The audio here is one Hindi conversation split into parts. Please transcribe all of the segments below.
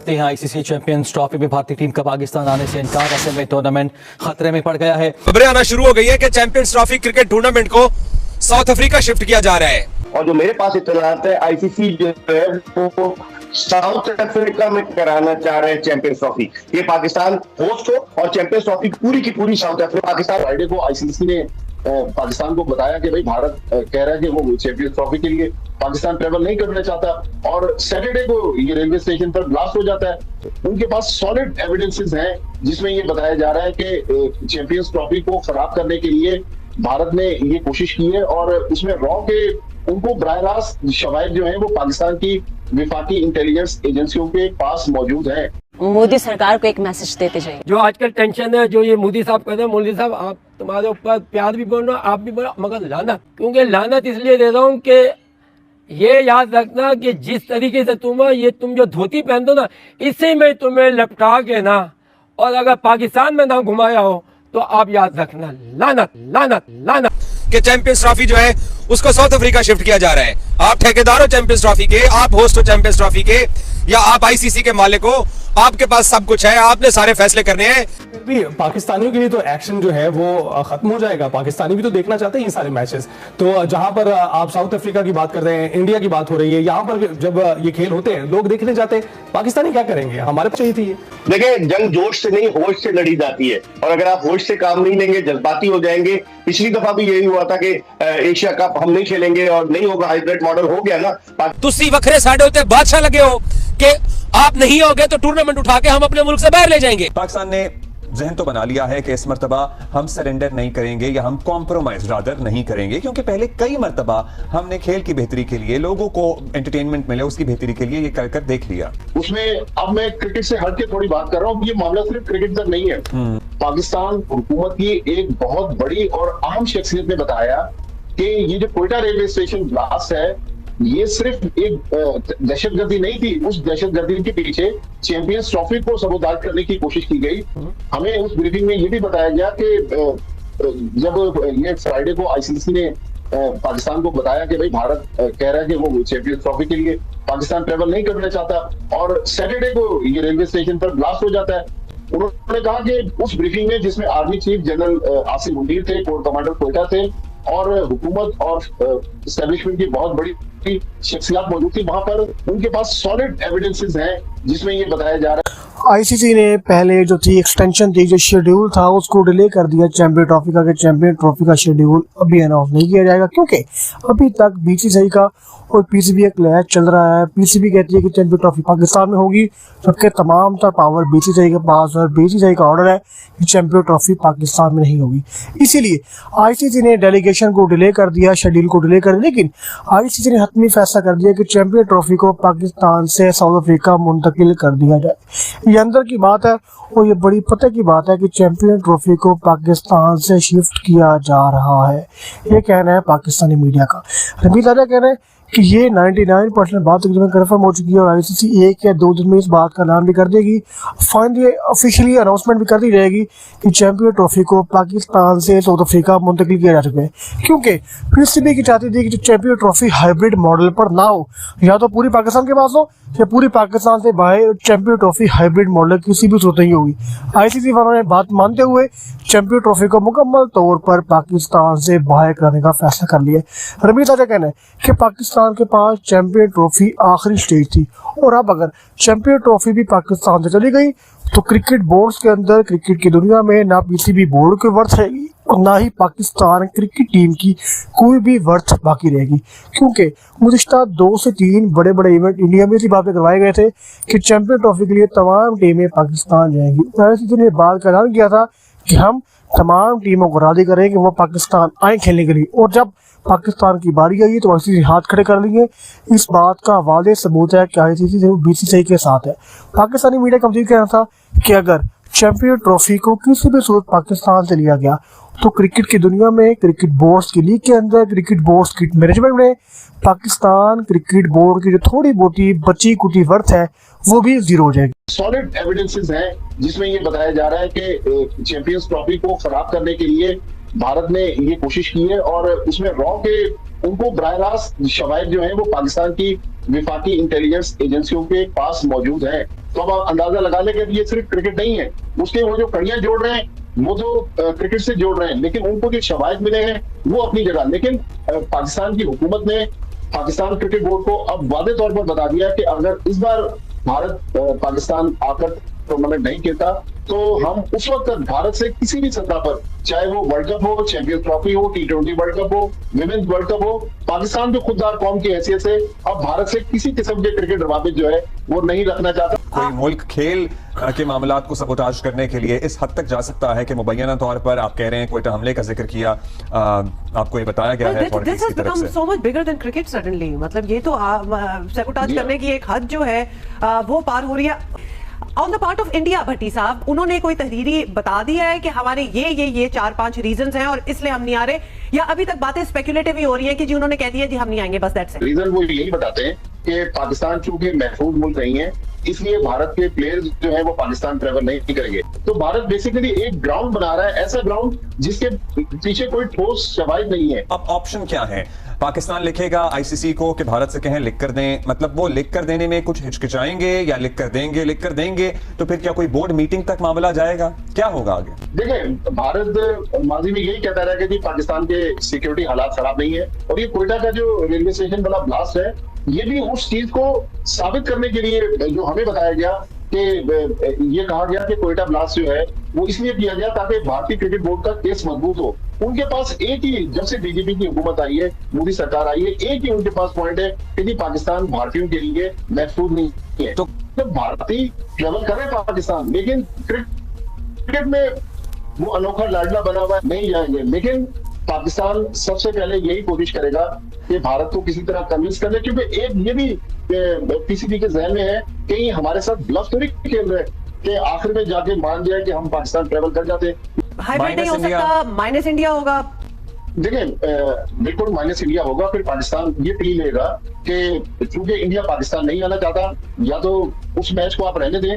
आईसीसी चैंपियंस ट्रॉफी में भारतीय टीम का पाकिस्तान आने से इनकार, ऐसे में टूर्नामेंट खतरे में पड़ गया है। खबरें आना शुरू हो गई है कि चैंपियंस ट्रॉफी क्रिकेट टूर्नामेंट को साउथ अफ्रीका शिफ्ट किया जा रहा है। और जो मेरे पास इत्तलात है, आईसीसी जो है वो साउथ अफ्रीका में कराना चाह रहे हैं चैंपियंस ट्रॉफी। ये पाकिस्तान होस्ट हो और चैंपियंस ट्रॉफी पूरी की पूरी साउथ अफ्रीका। पाकिस्तान फ्राइडे को आईसीसी ने पाकिस्तान को बताया कि भाई भारत कह रहा है कि वो चैंपियंस ट्रॉफी के लिए पाकिस्तान ट्रेवल नहीं करना चाहता, और सैटरडे को ये रेलवे स्टेशन पर ब्लास्ट हो जाता है। उनके पास सॉलिड एविडेंसेस हैं जिसमें ये बताया जा रहा है कि चैंपियंस ट्रॉफी को खराब करने के लिए भारत ने ये कोशिश की है, और उसमें रॉ के उनको बराह रास्त शवाहिद जो है वो पाकिस्तान की विफाकी इंटेलिजेंस एजेंसियों के पास मौजूद है। मोदी सरकार को एक मैसेज देते जाइए। जो आजकल टेंशन है, जो ये मोदी साहब कहते हैं, मोदी साहब आप तुम्हारे ऊपर प्यार भी बोल रहा हूँ, आप भी बोल, मगर लानत, क्योंकि लानत इसलिए दे रहा हूँ कि ये याद रखना कि जिस तरीके से तुम जो धोती पहनते हो ना, इसी में तुम्हें लपटा के ना, और अगर पाकिस्तान में ना घुमाया हो तो आप याद रखना, लानत लानत लानत। कि चैंपियंस ट्रॉफी जो है उसको साउथ अफ्रीका शिफ्ट किया जा रहा है। आप ठेकेदार हो चैंपियंस ट्रॉफी के, आप होस्ट हो चैंपियंस ट्रॉफी के, या आप आईसीसी के मालिक हो, आपके पास सब कुछ है, आपने सारे फैसले करने हैं। भी पाकिस्तानियों के लिए तो एक्शन जो है वो खत्म हो जाएगा। पाकिस्तानी भी तो देखना चाहते हैं ये सारे मैचेस। तो जहां पर आप साउथ अफ्रीका की बात कर रहे हैं, इंडिया की बात हो रही है, यहाँ पर जब ये खेल होते हैं लोग देखने जाते हैं, पाकिस्तानी क्या करेंगे? हमारे पास चाहिए थी। देखिए, जंग जोश से नहीं होश से लड़ी जाती है, और अगर आप होश से काम नहीं लेंगे, जज्बाती हो जाएंगे। पिछली दफा भी यही हुआ था कि एशिया कप हम नहीं खेलेंगे और नहीं होगा, हाइब्रिड मॉडल हो गया ना। तुसी वखरे साडे होते बादशाह लगे हो कि आप नहीं होगे तो टूर्नामेंट उठा के हम अपने मुल्क से बाहर ले जाएंगे। पाकिस्तान ने जहन तो बना लिया है कि इस मर्तबा हम सरेंडर नहीं करेंगे, या हम कॉम्प्रोमाइज रादर नहीं करेंगे, क्योंकि पहले कई मर्तबा हमने खेल की बेहतरी के लिए, लोगों को एंटरटेनमेंट मिले उसकी बेहतरी के लिए ये कर देख लिया। उसमें अब मैं क्रिकेट से हट के थोड़ी बात कर रहा हूँ। ये मामला सिर्फ क्रिकेट तक नहीं है। पाकिस्तान हुकूमत की एक बहुत बड़ी और अहम शख्सियत ने बताया कि ये जो कोयटा रेलवे स्टेशन ब्लास्ट है, ये सिर्फ एक दहशतगर्दी नहीं थी। उस दहशतगर्दी के पीछे चैंपियंस ट्रॉफी को सबोताज करने की कोशिश की गई। हमें उस ब्रीफिंग में ये भी बताया गया कि जब ये फ्राइडे को आईसीसी ने पाकिस्तान को बताया कि भाई भारत कह रहा है कि वो चैंपियंस ट्रॉफी के लिए पाकिस्तान ट्रेवल नहीं करना चाहता, और सैटरडे को ये रेलवे स्टेशन पर ब्लास्ट हो जाता है। उन्होंने कहा कि उस ब्रीफिंग में, जिसमें army chief general Asim Munir थे, कोर कमांडर कोयटा थे, और हुकूमत और एस्टेब्लिशमेंट की बहुत बड़ी शख्सियत मौजूद थी, वहां पर उनके पास सॉलिड एविडेंसेस हैं जिसमें ये बताया जा रहा है। आईसीसी ने पहले जो थी एक्सटेंशन थी, जो शेड्यूल था उसको डिले कर दिया चैंपियन ट्रॉफी का, कि चैंपियन ट्रॉफी का शेड्यूल अभी अनाउंस नहीं किया जाएगा, क्योंकि अभी तक बीसीसीआई का और पीसीबी का क्लैश चल रहा है। पीसीबी कहती है कि चैंपियन ट्रॉफी पाकिस्तान में होगी, जबकि तमाम तर पावर बीसीसीआई के पास, और बीसीसीआई का ऑर्डर है कि चैंपियन ट्रॉफी पाकिस्तान में नहीं होगी। इसीलिए आईसीसी ने डेलीगेशन को डिले कर दिया, शेड्यूल को डिले कर दिया, लेकिन आईसीसी ने हतमी फैसला कर दिया कि चैंपियन ट्रॉफी को पाकिस्तान से साउथ अफ्रीका मुंतकिल कर दिया जाए। ये अंदर की बात है, और ये बड़ी पते की बात है कि चैंपियन ट्रॉफी को पाकिस्तान से शिफ्ट किया जा रहा है। ये कहना है पाकिस्तानी मीडिया का। रमीज आजा कह रहे हैं कि ये 99% बात तकरीबन कन्फर्म हो चुकी है, और आईसीसी 1 या 2 दिन में इस बात का ऐलान भी कर देगी, फाइनली ऑफिशियली अनाउंसमेंट भी कर दी जाएगी कि चैंपियन ट्रॉफी को पाकिस्तान से साउथ अफ्रीका मुंतकिल किया जा चुका है। क्योंकि पीसीबी की चाहती थी कि चैंपियन ट्रॉफी हाइब्रिड मॉडल पर ना हो, या तो पूरी पाकिस्तान के पास हो या पूरी पाकिस्तान से बाहर चैंपियन ट्रॉफी हाइब्रिड मॉडल किसी भी सूरत नहीं होगी। आईसीसी वालों ने बात मानते हुए चैंपियन ट्रॉफी को मुकम्मल तौर पर पाकिस्तान से बाहर करने का फैसला कर लिया। रमीज आजा कहना है कि पाकिस्तान के पास चैंपियन ट्रॉफी आखिरी स्टेज थी, और अब अगर चैंपियन ट्रॉफी भी पाकिस्तान से चली गई तो क्रिकेट बोर्ड्स के अंदर, क्रिकेट की दुनिया में ना पीसीबी बोर्ड की वर्थ रहेगी और ना ही पाकिस्तान क्रिकेट टीम की कोई भी वर्थ बाकी रहेगी। क्योंकि गुज़िश्ता 2 से 3 बड़े बड़े इवेंट इंडिया में इसी बात पे करवाए गए थे कि चैंपियन ट्रॉफी के लिए तमाम टीमें पाकिस्तान जाएंगी। आईसीसी ने बात का ऐलान किया था कि हम तमाम टीमों को राजी करें कि वो पाकिस्तान आए खेलने के लिए, और जब पाकिस्तान की बारी आई तो आईसीसी हाथ खड़े कर लिए। इस बात का वाज़ेह सबूत है कि आईसीसी सिर्फ बीसीसीआई के साथ है। पाकिस्तानी मीडिया का मज़ीद कहना था कि अगर चैंपियन ट्रॉफी को किसी भी सूरत पाकिस्तान से लिया गया तो क्रिकेट की दुनिया में, क्रिकेट बोर्ड्स की लीग के अंदर, क्रिकेट बोर्ड्स की मैनेजमेंट में पाकिस्तान क्रिकेट बोर्ड की जो थोड़ी बोटी बची कुटी वर्थ है वो भी जीरो हो जाएगी। सॉलिड एविडेंसेस हैं जिसमें ये बताया जा रहा है कि चैंपियंस ट्रॉफी को खराब करने के लिए भारत ने ये कोशिश की है, और उसमें रॉ के उनको बराह रास्त शवाहिद जो है वो पाकिस्तान की विफाकी इंटेलिजेंस एजेंसियों के पास मौजूद है। तो अब आप अंदाजा लगा लें कि ये सिर्फ क्रिकेट नहीं है, उसके वो जो कड़ियां जोड़ रहे हैं वो तो क्रिकेट से जोड़ रहे हैं, लेकिन उनको जो शवाहिद मिले हैं वो अपनी जगह। लेकिन पाकिस्तान की हुकूमत ने पाकिस्तान क्रिकेट बोर्ड को अब वादे तौर पर बता दिया कि अगर इस बार भारत पाकिस्तान आकर टूर्नामेंट नहीं खेलता तो हम उस वक्त तक भारत से किसी भी सतह पर, चाहे वो वर्ल्ड कप हो, चैंपियंस ट्रॉफी हो, T20 वर्ल्ड कप हो, विमेंस वर्ल्ड कप हो, पाकिस्तान जो खुददार कौम की हैसियत से अब भारत से किसी किस्म के क्रिकेट रवाबित जो है वो नहीं रखना चाहता। कोई मुल्क खेल के मामलात को सबोटाज करने के लिए इस हद तक जा सकता है कि मुबैना तौर पर आप कह रहे हैं क्वेटा हमले का जिक्र किया, आपको ये बताया गया है this has become so much bigger than cricket suddenly. मतलब ये तो सबोटाज करने की एक हद जो है वो पार हो रही है on the part of India. Bhatti साहब, उन्होंने कोई तहरीरी बता दिया है कि हमारे ये 4-5 रीजंस हैं और इसलिए हम नहीं आ रहे, या अभी तक बातें स्पेकुलेटिव ही हो रही हैं कि जी उन्होंने कह दिया जी हम नहीं आएंगे, बस दैट्स इट? रीजन वो यही बताते हैं कि पाकिस्तान चूंकि महफूज मुल्क नहीं है, इसलिए भारत के प्लेयर्स जो है वो पाकिस्तान ट्रेवल नहीं करेंगे। तो भारत बेसिकली एक ग्राउंड बना रहा है, ऐसा ग्राउंड जिसके पीछे कोई ठोस शवाहिद नहीं है। अब ऑप्शन क्या है? पाकिस्तान लिखेगा आईसीसी को कि भारत से कहें लिख कर दें, मतलब वो लिख कर देने में कुछ हिचकिचाएंगे या लिख कर देंगे तो फिर क्या कोई बोर्ड मीटिंग तक मामला जाएगा? क्या होगा आगे? देखिए, भारत माजी में यही कहता रहा कि जी पाकिस्तान के सिक्योरिटी हालात खराब नहीं है, और ये कोयटा का जो रेलवे स्टेशन वाला ब्लास्ट है ये भी उस चीज को साबित करने के लिए जो हमें बताया गया कि ये कहा गया कि कोयटा ब्लास्ट जो है वो इसलिए किया गया ताकि भारतीय क्रिकेट बोर्ड का केस मजबूत हो। उनके पास एक ही, जब से बीजेपी की हुकूमत आई है, मोदी सरकार आई है, एक ही उनके पास पॉइंट है कि पाकिस्तान भारतीयों के लिए महफूज नहीं है। तो भारतीय ट्रेवल कर रहे हैं पाकिस्तान, लेकिन क्रिकेट में वो अनोखा लाडला बना हुआ नहीं जाएंगे। लेकिन पाकिस्तान सबसे पहले यही कोशिश करेगा कि भारत को किसी तरह कन्विंस कर ले, क्योंकि एक ये भी पीसीबी के जहन में है कि ये हमारे साथ ब्लफ तो नहीं खेल रहे कि आखिर में जाके मान जाए कि हम पाकिस्तान ट्रेवल कर जाते। हाइब्रिड नहीं हो सकता, माइनस इंडिया होगा। देखिए, बिल्कुल माइनस इंडिया होगा। फिर पाकिस्तान ये प्ली लेगा कि चूंकि इंडिया पाकिस्तान नहीं आना चाहता, या तो उस मैच को आप रहने दें,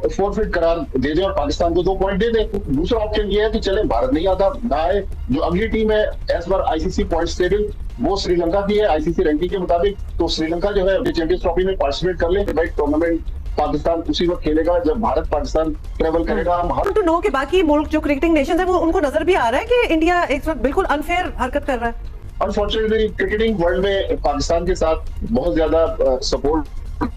फोरफिट करार दे दें और पाकिस्तान को 2 पॉइंट दे दें। दूसरा ऑप्शन ये है कि चले भारत नहीं आता ना आए। जो अगली टीम है as per ICC points table वो श्रीलंका की है आईसीसी रैंकिंग के मुताबिक, तो श्रीलंका जो है चैंपियंस ट्रॉफी में पार्टिसिपेट कर ले। भाई टूर्नामेंट पाकिस्तान उसी वक्त खेलेगा जब भारत पाकिस्तान ट्रेवल करेगा। हम टू नो कि बाकी मुल्क जो क्रिकेटिंग नेशंस है वो उनको नजर भी आ रहा है कि इंडिया एक वक्त बिल्कुल अनफेयर हरकत कर रहा है। अनफॉर्चुनेटली क्रिकेटिंग वर्ल्ड में पाकिस्तान के साथ बहुत ज्यादा सपोर्ट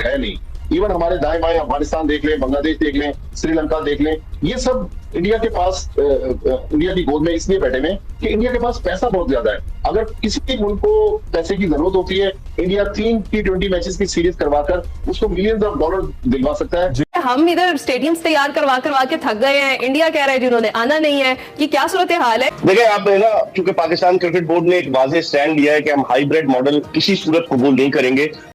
है नहीं। इवन हमारे दाएं बाएं अफगानिस्तान देख लें, बांग्लादेश देख लें, श्रीलंका देख लें, ये सब इंडिया के पास इंडिया की गोद में इसलिए बैठे हुए कि इंडिया के पास पैसा बहुत ज्यादा है। अगर किसी भी मुल्क को पैसे की जरूरत होती है, इंडिया 3 T20 मैचेस की सीरीज करवाकर उसको मिलियंस ऑफ डॉलर दिलवा सकता है। हम इधर स्टेडियम्स तैयार करवा के थक गए हैं, इंडिया कह रहा है जिन्होंने आना नहीं है, कि क्या सूरत हाल है? देखिए, आप है ना, क्योंकि पाकिस्तान क्रिकेट बोर्ड ने एक वाज़ेह स्टैंड लिया है कि हम हाइब्रिड मॉडल किसी सूरत कबूल नहीं करेंगे।